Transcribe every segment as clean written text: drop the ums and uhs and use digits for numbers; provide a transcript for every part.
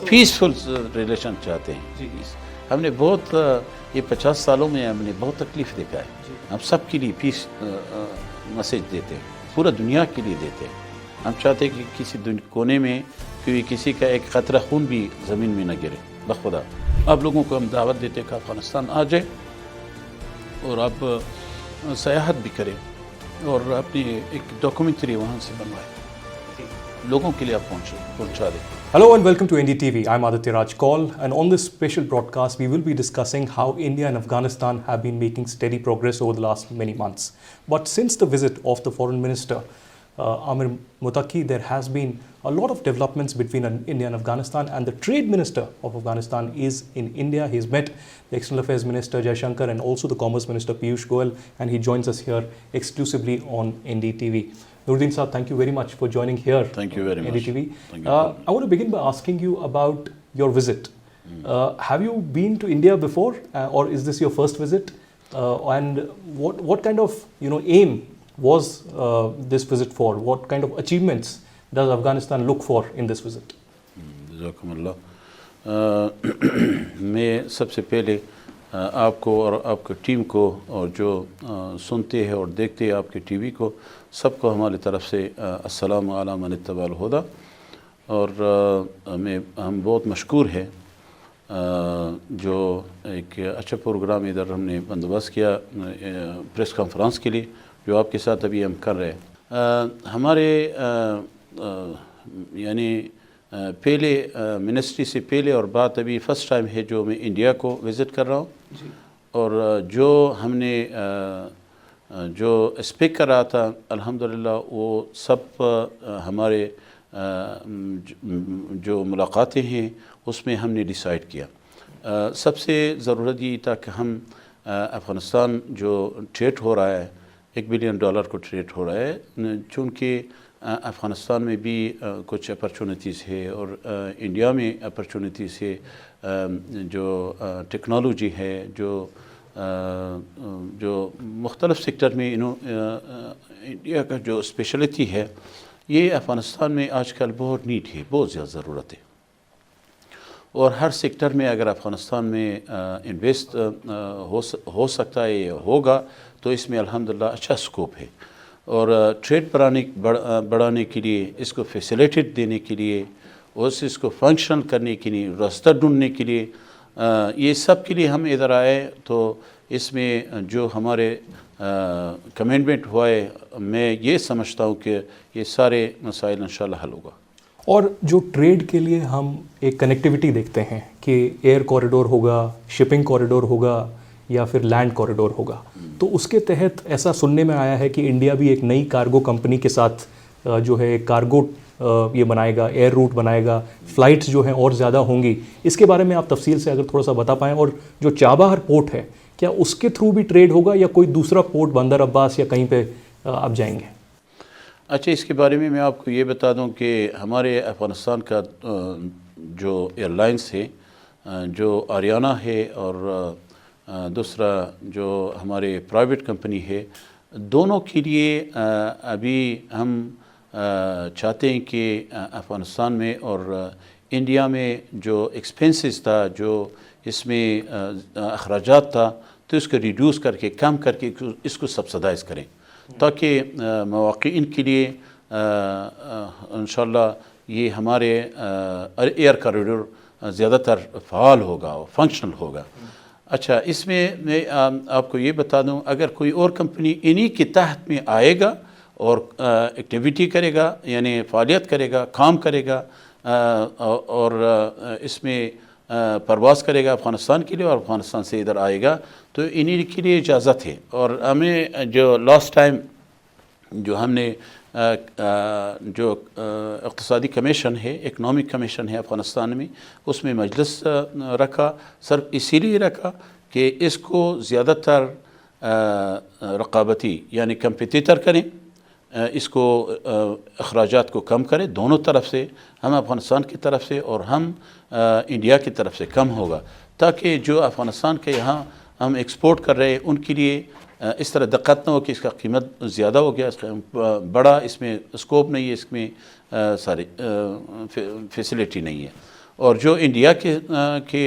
Peaceful relation چاہتے ہیں. ہم نے بہت یہ 50 سالوں میں ہم نے بہت تکلیف دیکھا ہے. ہم سب کے لیے پیس میسیج دیتے ہیں, پورا دنیا کے لیے دیتے ہیں. ہم چاہتے ہیں کہ کسی کونے میں کسی کا ایک قطرہ خون بھی زمین میں نہ گرے. بخدا آپ لوگوں کو ہم دعوت دیتے کہ افغانستان آ جائیں اور آپ سیاحت بھی کریں اور اپنی ایک ڈاکومنٹری وہاں سے بنوائیں, لوگوں کے لیے آپ پہنچا دیں. Hello and welcome to NDTV. I'm Aditya Raj Kaul, and on this special broadcast we will be discussing how India and Afghanistan have been making steady progress over the last many months. But since the visit of the Foreign Minister Amir Muttaqi, there has been a lot of developments between India and Afghanistan, and the Trade Minister of Afghanistan is in India. He's met the External Affairs Minister Jaishankar and also the Commerce Minister Piyush Goyal, and he joins us here exclusively on NDTV. Nuruddin Saab, thank you very much for joining here. Thank you very much. NDTV. I want to begin by asking you about your visit. Have you been to India before, or is this your first visit? And what kind of aim was this visit for? What kind of achievements does Afghanistan look for in this visit? جزاکم اللہ. میں سب سے پہلے آپ کو اور آپ کی team کو اور جو سنتے ہیں اور دیکھتے ہیں آپ کے ٹی وی کو, سب کو ہماری طرف سے السلام علی من اتبع الہدی. اور ہم بہت مشکور ہیں جو ایک اچھا پروگرام ادھر ہم نے بندوبست کیا پریس کانفرنس کے لیے جو آپ کے ساتھ ابھی ہم کر رہے ہیں. ہمارے یعنی پہلے منسٹری سے پہلے اور بعد ابھی فرسٹ ٹائم ہے جو میں انڈیا کو وزٹ کر رہا ہوں. اور جو ہم نے جو اسپیک کر رہا تھا الحمدللہ وہ سب ہمارے جو ملاقاتیں ہیں اس میں ہم نے ڈیسائیڈ کیا. سب سے ضرورت یہ تھا کہ ہم افغانستان جو ٹریڈ ہو رہا ہے $1 بلین کو ٹریڈ ہو رہا ہے, چونکہ افغانستان میں بھی کچھ اپرچونیٹیز ہے اور انڈیا میں اپرچونیٹیز ہے. جو ٹیکنالوجی ہے جو مختلف سیکٹر میں انڈیا کا جو اسپیشلٹی ہے یہ افغانستان میں آج کل بہت نیڈ ہے, بہت زیادہ ضرورت ہے. اور ہر سیکٹر میں اگر افغانستان میں انویسٹ ہو سکتا ہے ہوگا تو اس میں الحمدللہ اچھا سکوپ ہے. اور ٹریڈ بڑھانے کے لیے, اس کو فیسیلیٹیٹ دینے کے لیے, اس کو فنکشنل کرنے کے لیے, راستہ ڈھونڈنے کے لیے, یہ سب کے لیے ہم ادھر آئے. تو اس میں جو ہمارے کمٹمنٹ ہوا ہے میں یہ سمجھتا ہوں کہ یہ سارے مسائل انشاءاللہ حل ہوگا. اور جو ٹریڈ کے لیے ہم ایک کنیکٹیوٹی دیکھتے ہیں کہ ایئر کوریڈور ہوگا, شپنگ کوریڈور ہوگا یا پھر لینڈ کوریڈور ہوگا, تو اس کے تحت ایسا سننے میں آیا ہے کہ انڈیا بھی ایک نئی کارگو کمپنی کے ساتھ جو ہے کارگو یہ بنائے گا, ایئر روٹ بنائے گا, فلائٹس جو ہیں اور زیادہ ہوں گی. اس کے بارے میں آپ تفصیل سے اگر تھوڑا سا بتا پائیں. اور جو چابہار پورٹ ہے کیا اس کے تھرو بھی ٹریڈ ہوگا یا کوئی دوسرا پورٹ بندر عباس یا کہیں پہ آپ جائیں گے؟ اچھا, اس کے بارے میں آپ کو یہ بتا دوں کہ ہمارے افغانستان کا جو ایئر لائنس ہے, جو آریانہ ہے اور دوسرا جو ہمارے پرائیویٹ کمپنی ہے, دونوں کے لیے ابھی ہم چاہتے ہیں کہ افغانستان میں اور انڈیا میں جو ایکسپینسز تھا, جو اس میں اخراجات تھا, تو اس کو ریڈیوس کر کے کم کر کے اس کو سبسڈائز کریں تاکہ مواقعین کے لیے انشاءاللہ یہ ہمارے ایئر کوریڈور زیادہ تر فعال ہوگا اور فنکشنل ہوگا. اچھا, اس میں آپ کو یہ بتا دوں اگر کوئی اور کمپنی انہی کے تحت میں آئے گا اور ایکٹیویٹی کرے گا یعنی فعالیت کرے گا, کام کرے گا اور اس میں پرواز کرے گا افغانستان کے لیے اور افغانستان سے ادھر آئے گا تو انہی کے لیے اجازت ہے. اور ہمیں جو لاسٹ ٹائم جو ہم نے جو اقتصادی کمیشن ہے, اکنامک کمیشن ہے افغانستان میں, اس میں مجلس رکھا, صرف اسی لیے رکھا کہ اس کو زیادہ تر رقابتی یعنی کمپیٹیٹر کریں, اس کو اخراجات کو کم کریں دونوں طرف سے, ہم افغانستان کی طرف سے اور ہم انڈیا کی طرف سے کم ہوگا, تاکہ جو افغانستان کے یہاں ہم ایکسپورٹ کر رہے ہیں ان کے لیے اس طرح دقت نہ ہو کہ اس کا قیمت زیادہ ہو گیا, اس کا بڑا اس میں اسکوپ نہیں ہے, اس میں ساری فیسیلیٹی نہیں ہے. اور جو انڈیا کے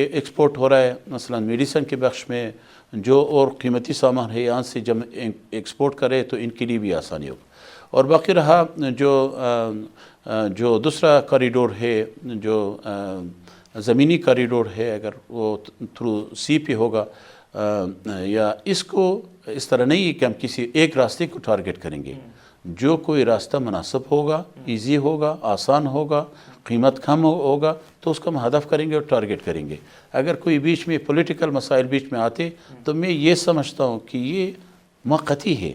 ایکسپورٹ ہو رہا ہے مثلا میڈیسن کے بخش میں جو اور قیمتی سامان ہے یہاں سے جب ایکسپورٹ کرے تو ان کے لیے بھی آسانی ہوگی. اور باقی رہا جو دوسرا کوریڈور ہے جو زمینی کوریڈور ہے اگر وہ تھرو سی پہ ہوگا یا اس کو اس طرح نہیں ہے کہ ہم کسی ایک راستے کو ٹارگٹ کریں گے. جو کوئی راستہ مناسب ہوگا ایزی ہوگا آسان ہوگا قیمت کم ہوگا تو اس کو ہم ہدف کریں گے اور ٹارگٹ کریں گے. اگر کوئی بیچ میں پولیٹیکل مسائل بیچ میں آتے تو میں یہ سمجھتا ہوں کہ یہ موقتی ہے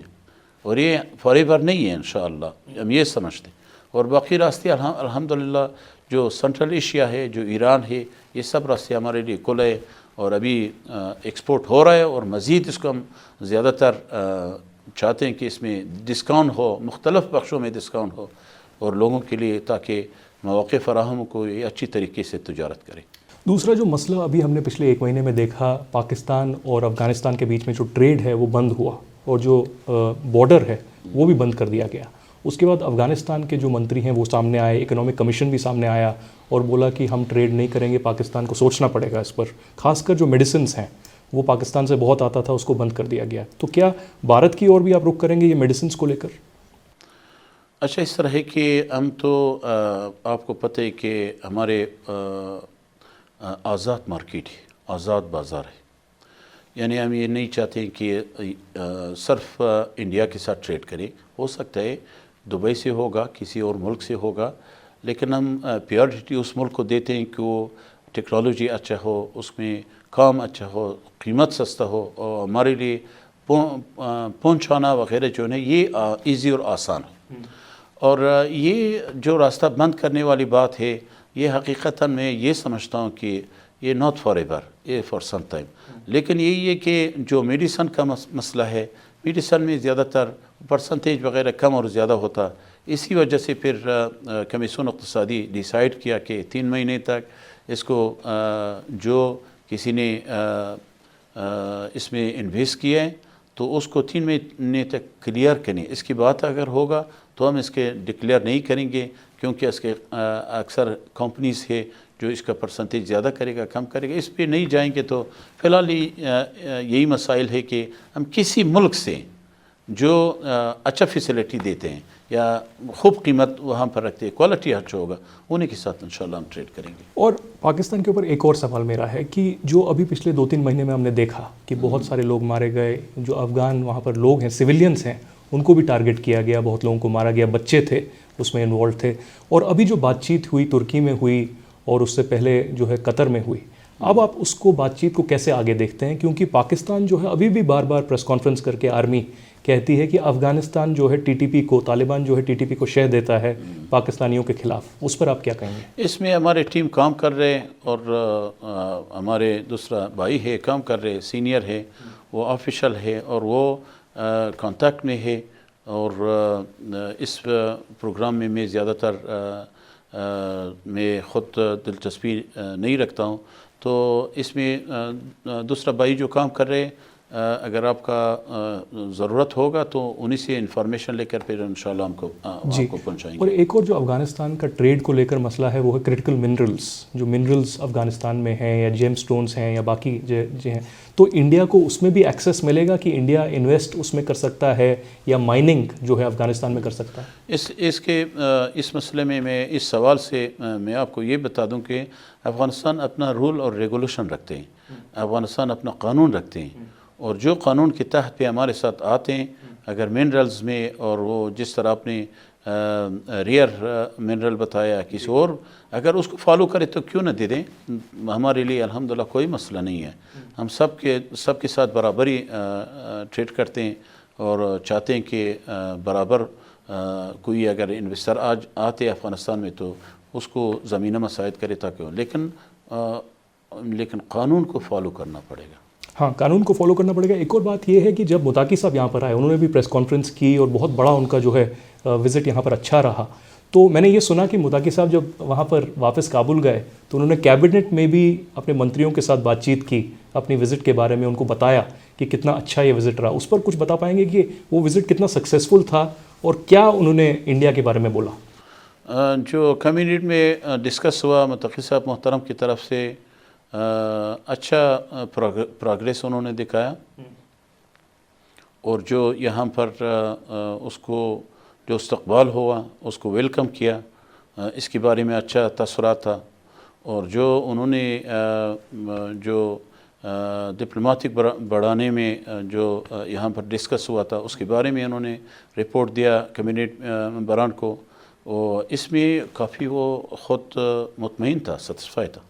اور یہ فار ایور نہیں ہے انشاءاللہ ہم یہ سمجھتے ہیں. اور باقی راستے الحمدللہ جو سنٹرل ایشیا ہے جو ایران ہے یہ سب راستے ہمارے لیے کھلے ہے اور ابھی ایکسپورٹ ہو رہا ہے اور مزید اس کو ہم زیادہ تر چاہتے ہیں کہ اس میں ڈسکاؤنٹ ہو مختلف بخشوں میں ڈسکاؤنٹ ہو اور لوگوں کے لیے تاکہ مواقع فراہم کو یہ اچھی طریقے سے تجارت کریں. دوسرا جو مسئلہ ابھی ہم نے پچھلے 1 مہینے میں دیکھا پاکستان اور افغانستان کے بیچ میں جو ٹریڈ ہے وہ بند ہوا اور جو بارڈر ہے وہ بھی بند کر دیا گیا. اس کے بعد افغانستان کے جو منتری ہیں وہ سامنے آئے, اکنامک کمیشن بھی سامنے آیا اور بولا کہ ہم ٹریڈ نہیں کریں گے, پاکستان کو سوچنا پڑے گا اس پر. خاص کر جو میڈیسنز ہیں وہ پاکستان سے بہت آتا تھا اس کو بند کر دیا گیا. تو کیا بھارت کی اور بھی آپ رخ کریں گے یہ میڈیسنز کو لے کر؟ اچھا اس طرح ہے کہ ہم تو آپ کو پتہ ہے کہ ہمارے آزاد مارکیٹ ہے, آزاد بازار ہے, یعنی ہم یہ نہیں چاہتے کہ صرف انڈیا کے ساتھ ٹریڈ کریں. ہو سکتا ہے دبئی سے ہوگا کسی اور ملک سے ہوگا لیکن ہم پیورٹی اس ملک کو دیتے ہیں کہ وہ ٹیکنالوجی اچھا ہو, اس میں کام اچھا ہو, قیمت سستا ہو اور ہمارے لیے پہنچانا وغیرہ جو ہے یہ ایزی اور آسان ہو. اور یہ جو راستہ بند کرنے والی بات ہے یہ حقیقتاً میں یہ سمجھتا ہوں کہ یہ ناٹ فار ایور, یہ فار سم ٹائم. لیکن یہی ہے کہ جو میڈیسن کا مسئلہ ہے, میڈیسن میں زیادہ تر پرسنٹیج وغیرہ کم اور زیادہ ہوتا, اسی وجہ سے پھر کمیشن اقتصادی ڈیسائیڈ کیا کہ 3 مہینے تک اس کو جو کسی نے اس میں انویسٹ کیا ہے تو اس کو 3 مہینے تک کلیئر کریں. اس کی بات اگر ہوگا تو ہم اس کے ڈکلیئر نہیں کریں گے کیونکہ اس کے اکثر کمپنیز ہے جو اس کا پرسنٹیج زیادہ کرے گا کم کرے گا, اس پہ نہیں جائیں گے. تو فی الحال یہی مسائل ہے کہ ہم کسی ملک سے جو اچھا فیسلٹی دیتے ہیں یا خوب قیمت وہاں پر رکھتے ہیں, کوالٹی اچھا ہوگا, انہیں کے ساتھ انشاءاللہ ہم ٹریڈ کریں گے. اور پاکستان کے اوپر ایک اور سوال میرا ہے کہ جو ابھی پچھلے 2-3 مہینے میں ہم نے دیکھا کہ بہت سارے لوگ مارے گئے, جو افغان وہاں پر لوگ ہیں سویلینز ہیں ان کو بھی ٹارگٹ کیا گیا, بہت لوگوں کو مارا گیا, بچے تھے اس میں انوالو تھے. اور ابھی جو بات چیت ہوئی ترکی میں ہوئی اور اس سے پہلے جو ہے قطر میں ہوئی, اب آپ اس کو بات چیت کو کیسے آگے دیکھتے ہیں؟ کیونکہ پاکستان جو ہے ابھی بھی بار بار پریس کانفرنس کر کے آرمی کہتی ہے کہ افغانستان جو ہے ٹی ٹی پی کو, طالبان جو ہے ٹی ٹی پی کو شہ دیتا ہے پاکستانیوں کے خلاف. اس پر آپ کیا کہیں گے؟ اس میں ہمارے ٹیم کام کر رہے ہیں اور ہمارے دوسرا بھائی ہے کام کر رہے, سینئر ہے, وہ آفیشل ہے اور وہ کانٹیکٹ میں ہے. اور اس پروگرام میں زیادہ تر میں خود دلچسپی نہیں رکھتا ہوں. تو اس میں دوسرا بھائی جو کام کر رہے اگر آپ کا ضرورت ہوگا تو انہی سے انفارمیشن لے کر پھر انشاءاللہ ہم کو پہنچائیں گے. اور ایک اور جو افغانستان کا ٹریڈ کو لے کر مسئلہ ہے وہ ہے کرٹیکل منرلز. جو منرلز افغانستان میں ہیں یا جیم سٹونز ہیں یا باقی جو ہیں, تو انڈیا کو اس میں بھی ایکسیس ملے گا کہ انڈیا انویسٹ اس میں کر سکتا ہے یا مائننگ جو ہے افغانستان میں کر سکتا ہے؟ اس مسئلے میں اس سوال سے میں آپ کو یہ بتا دوں کہ افغانستان اپنا رول اور ریگولیشن رکھتے ہیں, افغانستان اپنا قانون رکھتے ہیں اور جو قانون کے تحت پہ ہمارے ساتھ آتے ہیں اگر منرلز میں, اور وہ جس طرح آپ نے ریئر منرل بتایا کسی اور, اگر اس کو فالو کرے تو کیوں نہ دے دیں, ہمارے لیے الحمدللہ کوئی مسئلہ نہیں ہے. ہم سب کے ساتھ برابری ٹریڈ کرتے ہیں اور چاہتے ہیں کہ برابر کوئی اگر انویسٹر آج آتے افغانستان میں تو اس کو زمینہ مساعد کرے تاکہ, لیکن قانون کو فالو کرنا پڑے گا. ہاں, قانون کو فالو کرنا پڑے گا. ایک اور بات یہ ہے کہ جب متاقی صاحب یہاں پر آئے انہوں نے بھی پریس کانفرنس کی اور بہت بڑا ان کا جو ہے وزٹ یہاں پر اچھا رہا. تو میں نے یہ سنا کہ متاقی صاحب جب وہاں پر واپس کابل گئے تو انہوں نے کیبنٹ میں بھی اپنے منتریوں کے ساتھ بات چیت کی, اپنی وزٹ کے بارے میں ان کو بتایا کہ کتنا اچھا یہ وزٹ رہا. اس پر کچھ بتا پائیں گے کہ وہ وزٹ کتنا سکسیزفل تھا اور کیا انہوں نے انڈیا کے بارے میں بولا؟ جو کمیونٹی میں ڈسکس ہوا متقی صاحب محترم کی طرف سے اچھا پروگریس انہوں نے دکھایا، اور جو یہاں پر اس کو جو استقبال ہوا اس کو ویلکم کیا، اس کے بارے میں اچھا تاثرات تھا، اور جو انہوں نے جو ڈپلومیٹک بڑھانے میں جو یہاں پر ڈسکس ہوا تھا اس کے بارے میں انہوں نے رپورٹ دیا کمیونٹی ممبران کو، اور اس میں کافی وہ خود مطمئن تھا، سیٹسفائی تھا۔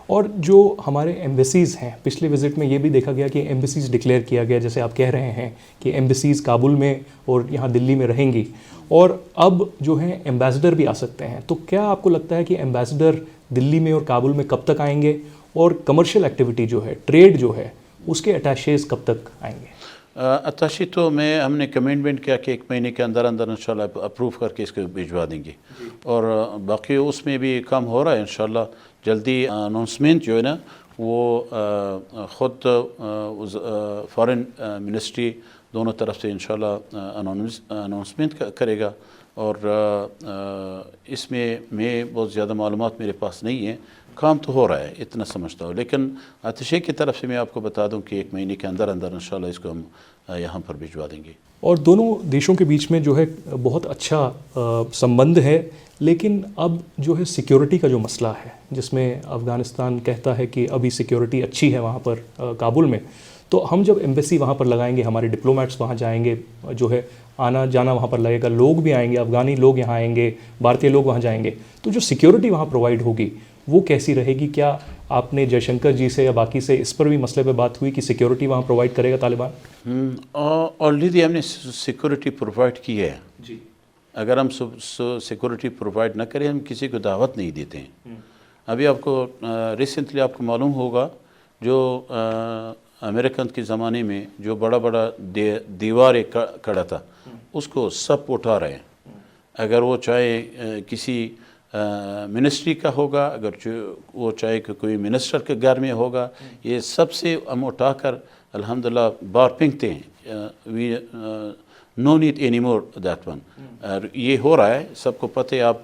اور جو ہمارے ایمبیسیز ہیں، پچھلے وزٹ میں یہ بھی دیکھا گیا کہ ایمبیسیز ڈکلیئر کیا گیا، جیسے آپ کہہ رہے ہیں کہ ایمبیسیز کابل میں اور یہاں دلی میں رہیں گی، اور اب جو ہیں ایمبیسڈر بھی آ سکتے ہیں، تو کیا آپ کو لگتا ہے کہ ایمبیسڈر دلی میں اور کابل میں کب تک آئیں گے، اور کمرشل ایکٹیویٹی جو ہے، ٹریڈ جو ہے، اس کے اٹیشیز کب تک آئیں گے؟ اتاشی تو ہم نے کمٹمنٹ کیا کہ 1 مہینے کے اندر انشاءاللہ اپروو کر کے اس کو بھجوا دیں گے، اور باقی اس میں بھی کام ہو رہا ہے انشاءاللہ جلدی اناؤنسمنٹ جو ہے نا وہ خود فارن منسٹری دونوں طرف سے انشاءاللہ اناؤنسمنٹ کرے گا، اور اس میں بہت زیادہ معلومات میرے پاس نہیں ہیں، کام تو ہو رہا ہے اتنا سمجھتا ہوں، لیکن اتاشی کی طرف سے میں آپ کو بتا دوں کہ 1 مہینے کے اندر انشاءاللہ اس کو ہم یہاں پر بھجوا دیں گے۔ اور دونوں دیشوں کے بیچ میں جو ہے بہت اچھا سمبند ہے، لیکن اب جو ہے سیکیورٹی کا جو مسئلہ ہے، جس میں افغانستان کہتا ہے کہ ابھی سیکیورٹی اچھی ہے وہاں پر کابل میں، تو ہم جب ایمبیسی وہاں پر لگائیں گے، ہمارے ڈپلومیٹس وہاں جائیں گے، جو ہے آنا جانا وہاں پر لگے گا، لوگ بھی آئیں گے، افغانی لوگ یہاں آئیں گے، بھارتی لوگ وہاں جائیں گے، تو جو سیکیورٹی وہاں پرووائڈ ہوگی وہ کیسی رہے گی؟ کیا آپ نے جے شنکر جی سے یا باقی سے اس پر بھی مسئلے پہ بات ہوئی کہ سیکیورٹی وہاں پرووائڈ کرے گا طالبان؟ آلریڈی ہم نے سیکورٹی پرووائڈ کی ہے، جی، اگر ہم سیکورٹی پرووائڈ نہ کریں ہم کسی کو دعوت نہیں دیتے ہیں۔ ابھی آپ کو ریسنٹلی آپ کو معلوم ہوگا جو امریکن کے زمانے میں جو بڑا بڑا دیوار کھڑا تھا اس کو سب اٹھا رہے ہیں، اگر وہ چاہے کسی منسٹری کا ہوگا، اگر وہ چاہے کہ کوئی منسٹر کے گھر میں ہوگا، یہ سب سے ہم اٹھا کر الحمدللہ باہر پھینکتے ہیں، we no need any more that one, اور یہ ہو رہا ہے، سب کو پتہ ہے، آپ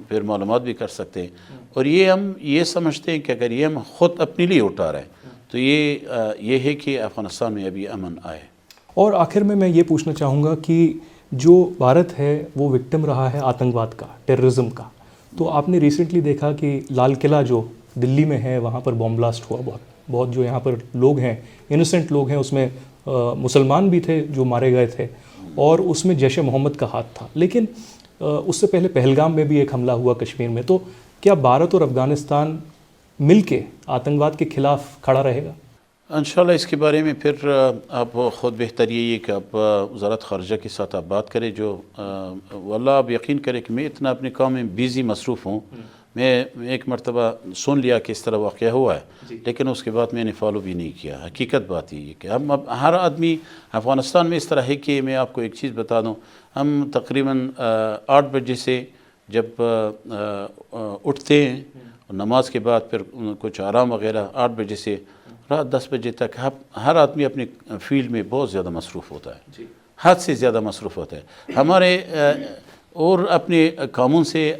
پھر معلومات بھی کر سکتے ہیں، اور ہم یہ سمجھتے ہیں کہ اگر یہ ہم خود اپنے لیے اٹھا رہے ہیں تو یہ ہے کہ افغانستان میں ابھی امن آئے۔ اور آخر میں یہ پوچھنا چاہوں گا کہ جو بھارت ہے وہ وکٹم رہا ہے آتنکواد کا، ٹیررزم کا، تو آپ نے ریسنٹلی دیکھا کہ لال قلعہ جو دلی میں ہے وہاں پر بم بلاسٹ ہوا، بہت جو یہاں پر لوگ ہیں، انوسنٹ لوگ ہیں، اس میں مسلمان بھی تھے جو مارے گئے تھے، اور اس میں جیش محمد کا ہاتھ تھا، لیکن اس سے پہلے پہلگام میں بھی ایک حملہ ہوا کشمیر میں، تو کیا بھارت اور افغانستان مل کے آتنکواد کے خلاف کھڑا رہے گا؟ انشاءاللہ اس کے بارے میں پھر آپ خود بہتر یہی ہے کہ آپ وزارت خارجہ کے ساتھ آپ بات کریں، جو واللہ آپ یقین کریں کہ میں اتنا اپنے کام میں بیزی مصروف ہوں، میں ایک مرتبہ سن لیا کہ اس طرح واقعہ ہوا ہے، لیکن اس کے بعد میں نے فالو بھی نہیں کیا۔ حقیقت بات یہ ہے کہ ہم اب ہر آدمی افغانستان میں اس طرح ہے کہ میں آپ کو ایک چیز بتا دوں، ہم تقریباً 8 بجے سے جب اٹھتے ہیں نماز کے بعد پھر کچھ آرام وغیرہ، 8 بجے سے رات 10 بجے تک ہر آدمی اپنے فیلڈ میں بہت زیادہ مصروف ہوتا ہے، حد سے زیادہ مصروف ہوتا ہے، ہمارے اور اپنے کاموں سے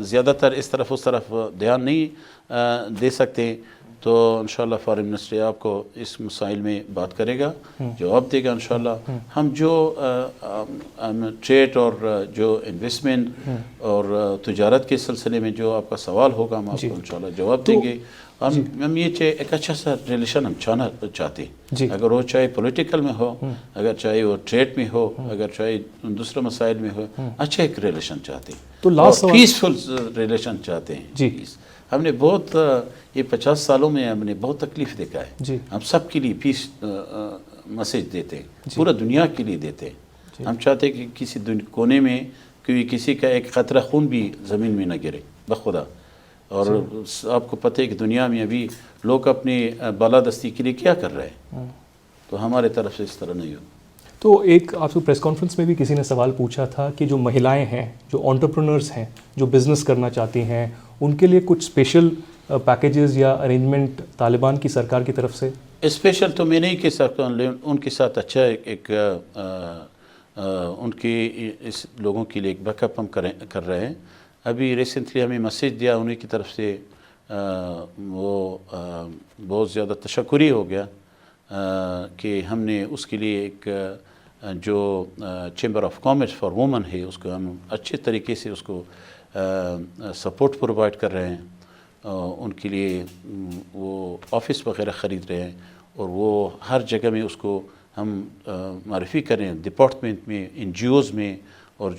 زیادہ تر اس طرف دھیان نہیں دے سکتے، تو انشاءاللہ فارن منسٹری آپ کو اس مسائل میں بات کرے گا، جواب دے گا انشاءاللہ۔ ہم جو ٹریڈ اور جو انویسٹمنٹ اور تجارت کے سلسلے میں جو آپ کا سوال ہوگا ہم آپ کو انشاءاللہ جواب دیں گے۔ ہم یہ ایک اچھا سا ریلیشن ہم چاہتے ہیں، اگر وہ چاہے پولیٹیکل میں ہو، اگر چاہے وہ ٹریڈ میں ہو، اگر چاہے دوسرے مسائل میں ہو، اچھا ایک ریلیشن چاہتے ہیں، تو پیسفل ریلیشن چاہتے ہیں۔ ہم نے بہت یہ 50 سالوں میں ہم نے بہت تکلیف دیکھا ہے، ہم سب کے لیے پیس میسیج دیتے ہیں، پورا دنیا کے لیے دیتے ہیں، ہم چاہتے ہیں کہ کسی کونے میں کسی کا ایک قطرہ خون بھی زمین میں نہ گرے بخدا، اور آپ کو پتہ ہے کہ دنیا میں ابھی لوگ اپنی بالادستی کے لیے کیا کر رہے ہیں، تو ہمارے طرف سے اس طرح نہیں ہو۔ تو ایک آپ کو پریس کانفرنس میں بھی کسی نے سوال پوچھا تھا کہ جو مہیلائیں ہیں، جو انٹرپرنرز ہیں، جو بزنس کرنا چاہتی ہیں، ان کے لیے کچھ اسپیشل پیکیجز یا ارینجمنٹ طالبان کی سرکار کی طرف سے؟ اسپیشل تو میں نہیں کہہ سکتا، ان کے ساتھ اچھا ایک ان کے اس لوگوں کے لیے ایک بیک اپ ہم کر رہے ہیں، ابھی ریسنٹلی ہمیں میسیج دیا انہیں کی طرف سے، وہ بہت زیادہ تشکری ہو گیا کہ ہم نے اس کے لیے ایک جو chamber of commerce for women ہے اس کو ہم اچھے طریقے سے اس کو سپورٹ پرووائڈ کر رہے ہیں، ان کے لیے وہ آفس وغیرہ خرید رہے ہیں، اور وہ ہر جگہ میں اس کو ہم معرفی کریں ڈپارٹمنٹ میں، این جی اوز میں، اور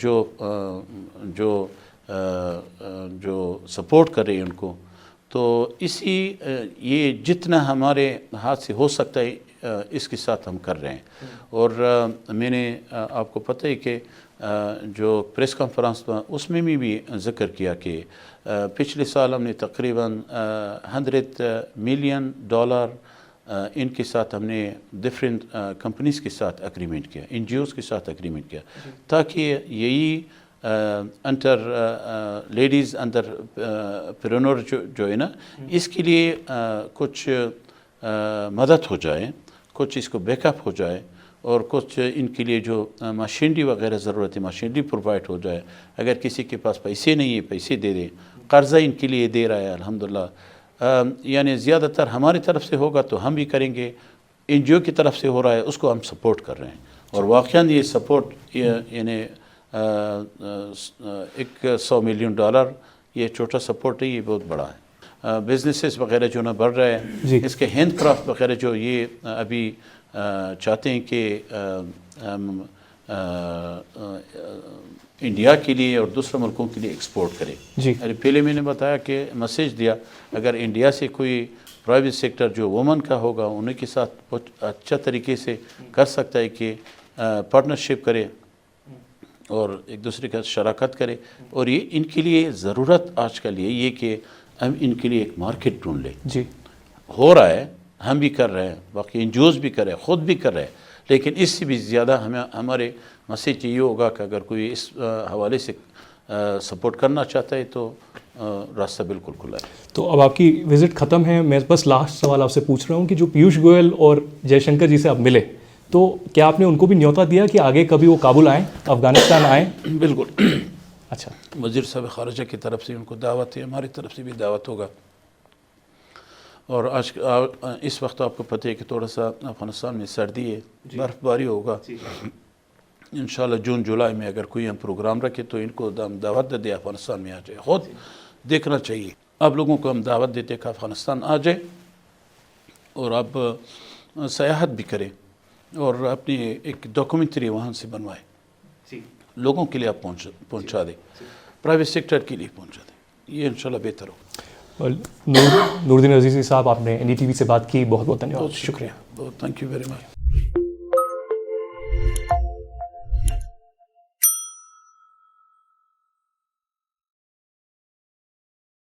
جو سپورٹ کر رہے ہیں ان کو. تو یہ جتنا ہمارے ہاتھ سے ہو سکتا ہے اس کے ساتھ ہم کر رہے ہیں. اور میں نے آپ کو پتہ ہے کہ جو پریس کانفرنس تھا اس میں بھی ذکر کیا کہ پچھلے سال ہم نے تقریباً $100 ملین ان کے ساتھ ہم نے ڈفرینٹ کمپنیز کے ساتھ اگریمنٹ کیا، این جی اوز کے ساتھ اگریمنٹ کیا، تاکہ یہی انٹر لیڈیز انٹرپرینور جو ہے نا، اس کے لیے کچھ مدد ہو جائے، کچھ اس کو بیک اپ ہو جائے، اور کچھ ان کے لیے جو مشینری وغیرہ ضرورت ہے مشینری پرووائڈ ہو جائے. اگر کسی کے پاس پیسے نہیں ہے پیسے دے دیں، قرضہ ان کے لیے دے رہا ہے الحمدللہ. یعنی زیادہ تر ہماری طرف سے ہوگا تو ہم بھی کریں گے، این جی او کی طرف سے ہو رہا ہے اس کو ہم سپورٹ کر رہے ہیں. اور واقعاً یہ سپورٹ یعنی ایک $100 ملین یہ چھوٹا سپورٹ ہے، یہ بہت بڑا ہے. بزنسز وغیرہ جو نہ بڑھ رہے ہیں، اس کے ہینڈ کرافٹ وغیرہ جو یہ ابھی چاہتے ہیں کہ ہم انڈیا کے لیے اور دوسرے ملکوں کے لیے ایکسپورٹ کریں. پہلے میں نے بتایا کہ میسیج دیا اگر انڈیا سے کوئی پرائیویٹ سیکٹر جو وومن کا ہوگا انہیں کے ساتھ اچھا طریقے سے کر سکتا ہے کہ پارٹنرشپ کرے اور ایک دوسرے کا شراکت کرے. اور یہ ان کے لیے ضرورت آج کل یہ کہ ہم ان کے لیے ایک مارکیٹ ڈھونڈ لیں. ہو رہا ہے، ہم بھی کر رہے ہیں، باقی این جی اوز بھی کر رہے ہیں، خود بھی کر رہے ہیں، لیکن اس سے بھی زیادہ ہمارے میسیج یہ ہوگا کہ اگر کوئی اس حوالے سے سپورٹ کرنا چاہتا ہے تو راستہ بالکل کھلا ہے. تو اب آپ کی وزٹ ختم ہے، میں بس لاسٹ سوال آپ سے پوچھ رہا ہوں کہ جو پیوش گوئل اور جے شنکر جی سے آپ ملے تو کیا آپ نے ان کو بھی نیوتا دیا کہ آگے کبھی وہ کابل آئیں، افغانستان آئیں؟ بالکل. اچھا، وزیر صاحب خارجہ کی طرف سے ان کو دعوت ہے، ہماری طرف سے بھی دعوت ہوگا. اور آج اس وقت آپ کو پتہ ہے کہ تھوڑا سا افغانستان میں سردی ہے، برف باری ہوگا. انشاءاللہ جون جولائی میں اگر کوئی ہم پروگرام رکھے تو ان کو دعوت دے افغانستان میں آ جائے. خود دیکھنا چاہیے، آپ لوگوں کو ہم دعوت دیتے کہ افغانستان آ جائے اور آپ سیاحت بھی کریں اور اپنی ایک ڈاکومنٹری وہاں سے بنوائے، لوگوں کے لیے آپ پہنچا دیں، پرائیویٹ سیکٹر کے لیے پہنچا دیں. یہ انشاءاللہ بہتر ہو. نور الدین عزیزی صاحب، آپ نے این ڈی ٹی وی سے بات کی، بہت بہت دھنیواد. شکریہ. Thank you very much.